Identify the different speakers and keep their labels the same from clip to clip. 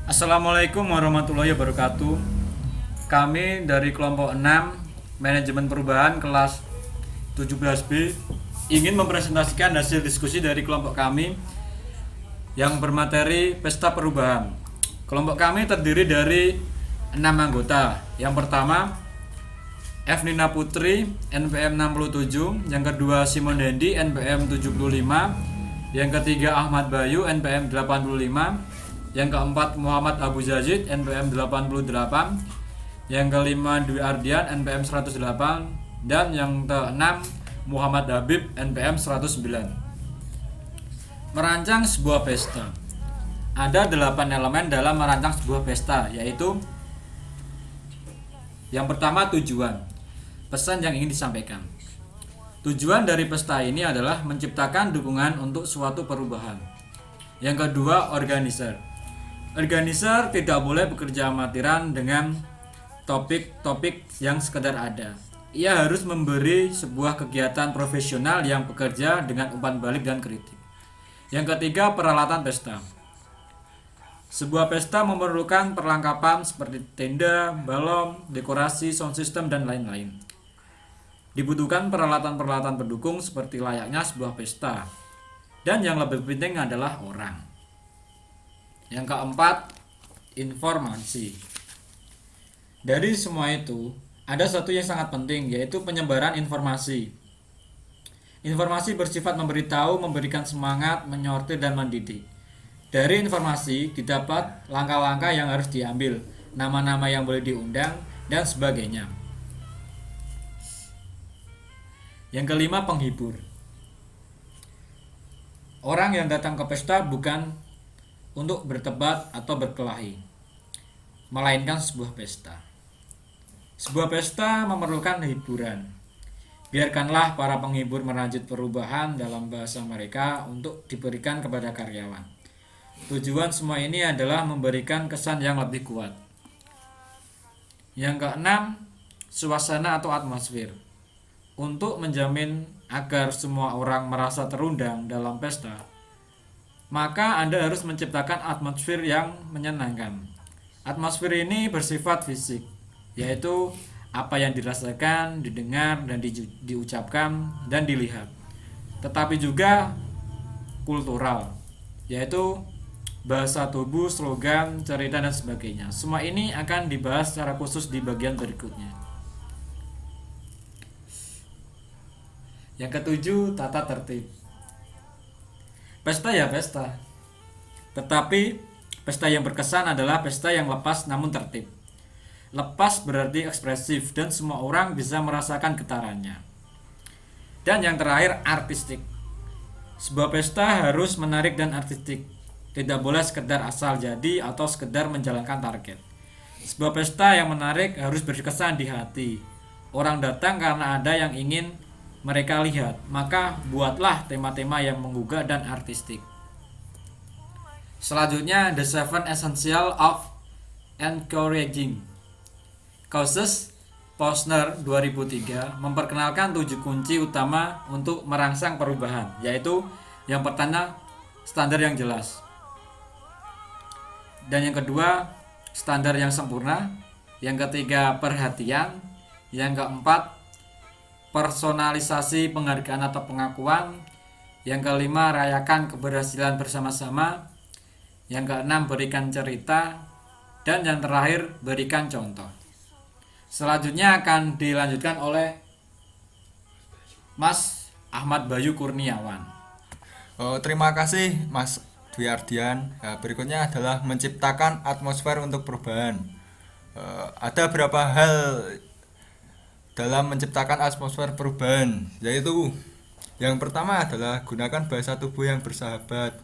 Speaker 1: Assalamualaikum warahmatullahi wabarakatuh. Kami dari kelompok 6 Manajemen Perubahan kelas 17B ingin mempresentasikan hasil diskusi dari kelompok kami yang bermateri Pesta Perubahan. Kelompok kami terdiri dari 6 anggota. Yang pertama F. Nina Putri NPM 67, yang kedua Simon Dendi NPM 75, yang ketiga Ahmad Bayu NPM 85, yang keempat Muhammad Abu Yazid NPM 88, yang kelima Dwi Ardian NPM 108, dan yang keenam Muhammad Habib NPM 109. Merancang sebuah pesta. Ada 8 elemen dalam merancang sebuah pesta, yaitu yang pertama tujuan, pesan yang ingin disampaikan. Tujuan dari pesta ini adalah menciptakan dukungan untuk suatu perubahan. Yang kedua, organizer. Organizer tidak boleh bekerja amatiran dengan topik-topik yang sekedar ada. Ia harus memberi sebuah kegiatan profesional yang bekerja dengan umpan balik dan kritik. Yang ketiga, peralatan pesta. Sebuah pesta memerlukan perlengkapan seperti tenda, balon, dekorasi, sound system, dan lain-lain. Dibutuhkan peralatan-peralatan pendukung seperti layaknya sebuah pesta. Dan yang lebih penting adalah orang. Yang keempat, informasi. Dari semua itu, ada satu yang sangat penting, yaitu penyebaran informasi. Informasi bersifat memberitahu, memberikan semangat, menyortir, dan mendidik. Dari informasi didapat langkah-langkah yang harus diambil, nama-nama yang boleh diundang, dan sebagainya. Yang kelima, penghibur. Orang yang datang ke pesta bukan untuk berdebat atau berkelahi, melainkan sebuah pesta. Sebuah pesta memerlukan hiburan. Biarkanlah para penghibur merajut perubahan dalam bahasa mereka untuk diberikan kepada karyawan. Tujuan semua ini adalah memberikan kesan yang lebih kuat. Yang keenam, suasana atau atmosfer. Untuk menjamin agar semua orang merasa terundang dalam pesta, maka Anda harus menciptakan atmosfer yang menyenangkan. Atmosfer ini bersifat fisik, yaitu apa yang dirasakan, didengar, dan diucapkan, dan dilihat. Tetapi juga kultural, yaitu bahasa tubuh, slogan, cerita, dan sebagainya. Semua ini akan dibahas secara khusus di bagian berikutnya. Yang ketujuh, tata tertib. Pesta ya pesta, tetapi pesta yang berkesan adalah pesta yang lepas namun tertib. Lepas berarti ekspresif dan semua orang bisa merasakan getarannya. Dan yang terakhir, artistik. Sebuah pesta harus menarik dan artistik. Tidak boleh sekedar asal jadi atau sekedar menjalankan target. Sebuah pesta yang menarik harus berkesan di hati. Orang datang karena ada yang ingin mereka lihat, maka buatlah tema-tema yang menggugah dan artistik. Selanjutnya, The Seven Essentials of Encouraging Causes, Posner 2003 memperkenalkan 7 kunci utama untuk merangsang perubahan, yaitu yang pertama, standar yang jelas. Dan yang kedua, standar yang sempurna. Yang ketiga, perhatian. Yang keempat, personalisasi penghargaan atau pengakuan. Yang kelima, rayakan keberhasilan bersama-sama. Yang keenam, berikan cerita. Dan yang terakhir, berikan contoh. Selanjutnya akan dilanjutkan oleh Mas Ahmad Bayu Kurniawan.
Speaker 2: Terima kasih Mas Dwi Ardian. Berikutnya adalah menciptakan atmosfer untuk perubahan. Ada beberapa hal dalam menciptakan atmosfer perubahan, yaitu yang pertama adalah gunakan bahasa tubuh yang bersahabat.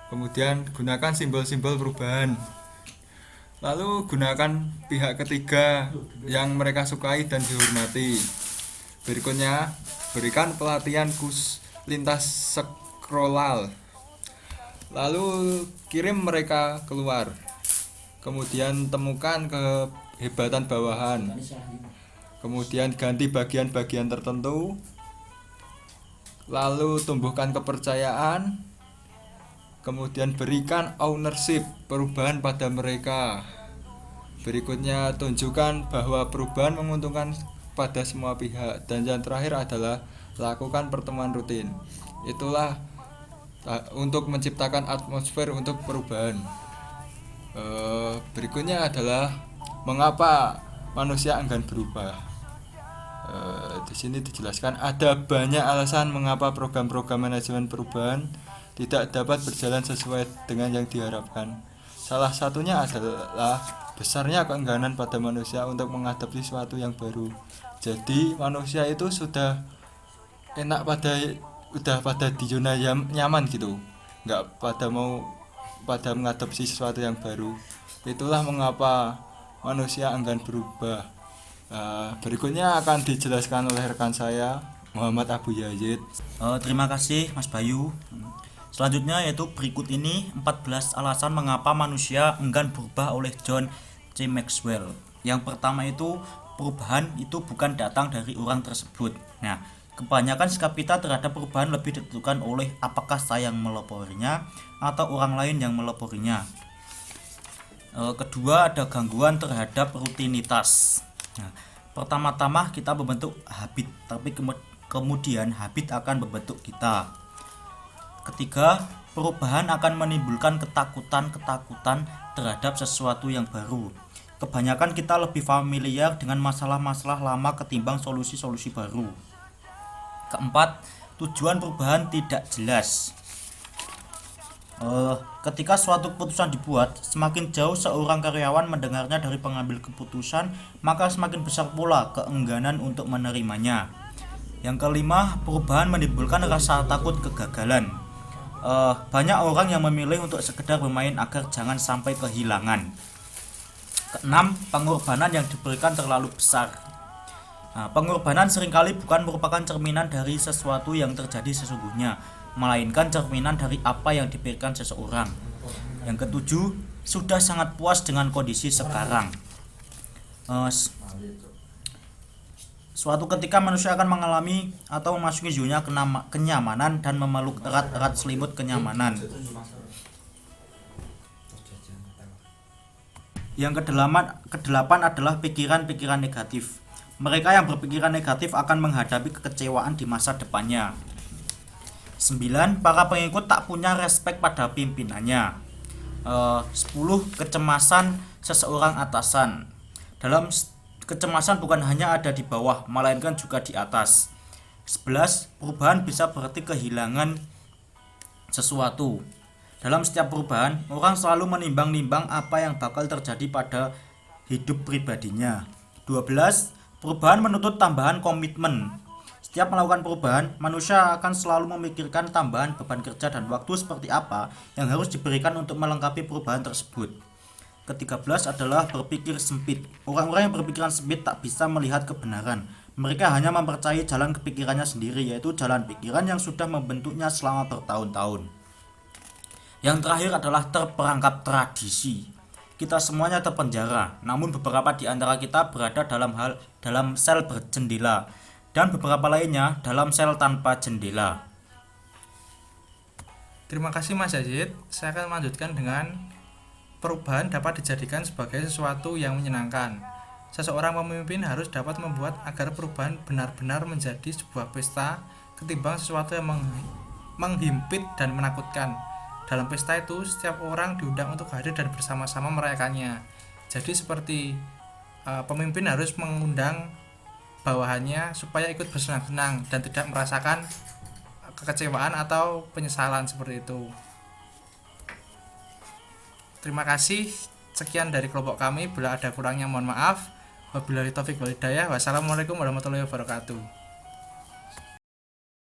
Speaker 2: Kemudian gunakan simbol-simbol perubahan. Lalu gunakan pihak ketiga yang mereka sukai dan dihormati. Berikutnya, berikan pelatihan lintas sektoral. Lalu kirim mereka keluar. Kemudian temukan kehebatan bawahan. Kemudian ganti bagian-bagian tertentu. Lalu tumbuhkan kepercayaan. Kemudian berikan ownership perubahan pada mereka. Berikutnya tunjukkan bahwa perubahan menguntungkan pada semua pihak. Dan yang terakhir adalah lakukan pertemuan rutin. Itulah untuk menciptakan atmosfer untuk perubahan. Berikutnya adalah mengapa manusia enggan berubah. Di sini dijelaskan ada banyak alasan mengapa program-program manajemen perubahan tidak dapat berjalan sesuai dengan yang diharapkan. Salah satunya adalah besarnya keengganan pada manusia untuk menghadapi sesuatu yang baru. Jadi manusia itu sudah enak pada di zona nyaman gitu, nggak pada menghadapi sesuatu yang baru. Itulah mengapa manusia enggan berubah. Berikutnya akan dijelaskan oleh rekan saya Muhammad Abu Yazid.
Speaker 3: Terima kasih Mas Bayu. Selanjutnya yaitu berikut ini 14 alasan mengapa manusia enggan berubah oleh John C. Maxwell. Yang pertama itu perubahan itu bukan datang dari orang tersebut. Nah, kebanyakan sikap kita terhadap perubahan lebih ditentukan oleh apakah saya yang meloporinya atau orang lain yang meloporinya. Kedua, ada gangguan terhadap rutinitas. Nah, pertama-tama kita membentuk habit, tapi kemudian habit akan membentuk kita. Ketiga, perubahan akan menimbulkan ketakutan terhadap sesuatu yang baru. Kebanyakan kita lebih familiar dengan masalah-masalah lama ketimbang solusi-solusi baru. Keempat, tujuan perubahan tidak jelas. Ketika suatu keputusan dibuat, semakin jauh seorang karyawan mendengarnya dari pengambil keputusan, maka semakin besar pula keengganan untuk menerimanya. Yang kelima, perubahan menimbulkan rasa takut kegagalan. Banyak orang yang memilih untuk sekedar bermain agar jangan sampai kehilangan. Keenam, pengorbanan yang diberikan terlalu besar. Pengorbanan seringkali bukan merupakan cerminan dari sesuatu yang terjadi sesungguhnya, melainkan cerminan dari apa yang diberikan seseorang. Yang ketujuh, sudah sangat puas dengan kondisi sekarang. Suatu ketika manusia akan mengalami atau memasuki zona kenyamanan dan memeluk erat-erat selimut kenyamanan. Yang kedelapan adalah pikiran-pikiran negatif. Mereka yang berpikiran negatif akan menghadapi kekecewaan di masa depannya. 9. Para pengikut tak punya respek pada pimpinannya. 10. Kecemasan seseorang atasan. Dalam kecemasan bukan hanya ada di bawah, melainkan juga di atas. 11. Perubahan bisa berarti kehilangan sesuatu. Dalam setiap perubahan, orang selalu menimbang-nimbang apa yang bakal terjadi pada hidup pribadinya. 12. Perubahan menuntut tambahan komitmen. Setiap melakukan perubahan, manusia akan selalu memikirkan tambahan beban kerja dan waktu seperti apa yang harus diberikan untuk melengkapi perubahan tersebut. Ke-13 adalah berpikir sempit. Orang-orang yang berpikiran sempit tak bisa melihat kebenaran. Mereka hanya mempercayai jalan kepikirannya sendiri, yaitu jalan pikiran yang sudah membentuknya selama bertahun-tahun. Yang terakhir adalah terperangkap tradisi. Kita semuanya terpenjara, namun beberapa di antara kita berada dalam sel berjendela dan beberapa lainnya dalam sel tanpa jendela.
Speaker 4: Terima kasih Mas Yazid. Saya akan melanjutkan dengan perubahan dapat dijadikan sebagai sesuatu yang menyenangkan. Seseorang pemimpin harus dapat membuat agar perubahan benar-benar menjadi sebuah pesta ketimbang sesuatu yang menghimpit dan menakutkan. Dalam pesta itu, setiap orang diundang untuk hadir dan bersama-sama merayakannya. Jadi seperti pemimpin harus mengundang bawahannya supaya ikut bersenang-senang dan tidak merasakan kekecewaan atau penyesalan seperti itu. Terima kasih. Sekian dari kelompok kami. Bila ada kurangnya mohon maaf. Wabillahi taufik wal hidayah. Wassalamualaikum warahmatullahi wabarakatuh.